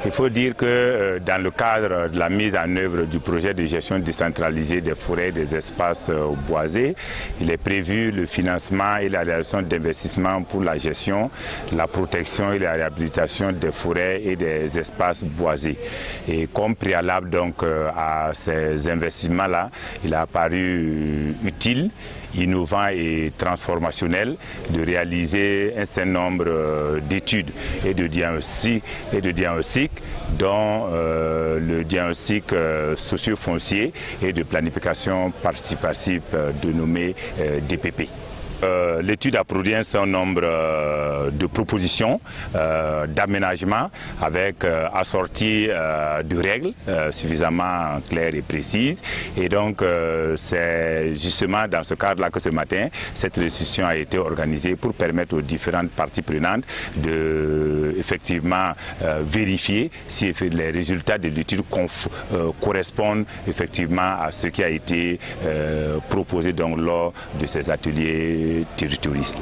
Il faut dire que dans le cadre de la mise en œuvre du projet de gestion décentralisée des forêts et des espaces boisés, il est prévu le financement et la réalisation d'investissements pour la gestion, la protection et la réhabilitation des forêts et des espaces boisés. Et comme préalable donc à ces investissements-là, il a paru utile, innovant et transformationnel de réaliser un certain nombre d'études et de diagnostics dont le diagnostic socio-foncier et de planification participative dénommé DPP. L'étude a produit un certain nombre de propositions d'aménagement avec assorties de règles suffisamment claires et précises. Et donc c'est justement dans ce cadre-là que ce matin, cette discussion a été organisée pour permettre aux différentes parties prenantes de effectivement vérifier si les résultats de l'étude correspondent effectivement à ce qui a été proposé donc lors de ces ateliers territorialistes.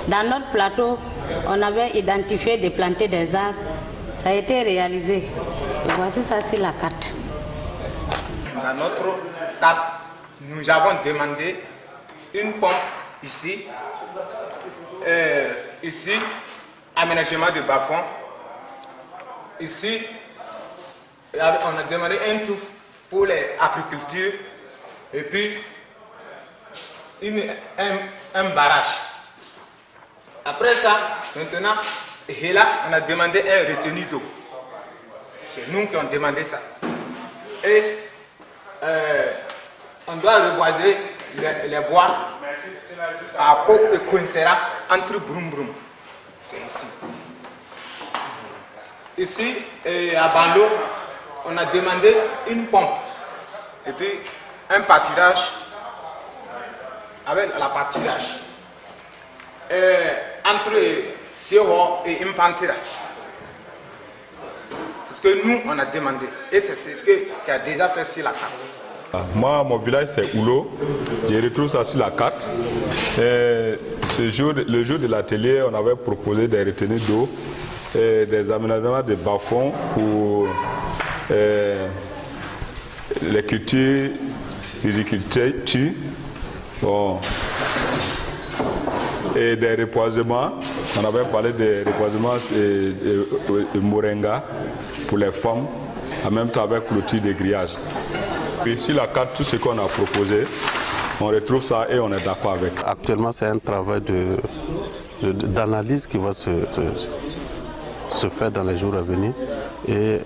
Dans notre plateau, on avait identifié de planter des arbres. Ça a été réalisé. Et voici ça, c'est la carte. Dans notre carte, nous avons demandé une pompe ici, ici, aménagement de bas-fond. Ici, on a demandé un touffe pour l'agriculture et puis un barrage. Après ça, maintenant, et là, on a demandé un retenu d'eau. C'est nous qui avons demandé ça. Et on doit reboiser les bois à Pau et Coinsera entre Brum Brum. C'est ici. Ici, à Bando, on a demandé une pompe et puis un pâturage avec la pâturage entre Siro et Impantira. C'est ce que nous on a demandé et c'est ce qui a déjà fait sur la carte. Moi, mon village c'est Oulo, je retrouve ça sur la carte. Le jour de l'atelier, on avait proposé des retenues d'eau et des aménagements de bas-fonds pour les cultures, riziculture. Bon. Et des repoisements, on avait parlé des repoisements de moringa pour les femmes, en même temps avec l'outil de grillage. Puis sur la carte, tout ce qu'on a proposé, on retrouve ça et on est d'accord avec. Actuellement, c'est un travail d'analyse qui va se faire dans les jours à venir. Et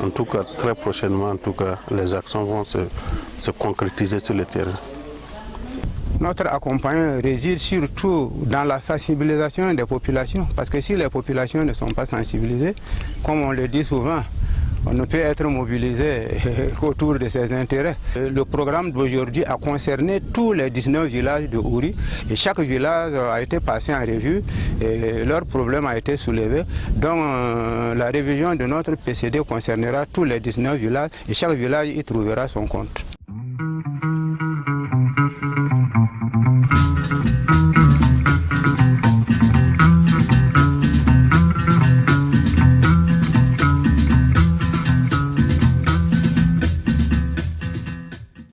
en tout cas, très prochainement, en tout cas, les actions vont se concrétiser sur le terrain. Notre accompagnement réside surtout dans la sensibilisation des populations, parce que si les populations ne sont pas sensibilisées, comme on le dit souvent, on ne peut être mobilisé autour de ses intérêts. Le programme d'aujourd'hui a concerné tous les 19 villages de Ouri et chaque village a été passé en revue et leur problème a été soulevé. Donc la révision de notre PCD concernera tous les 19 villages et chaque village y trouvera son compte.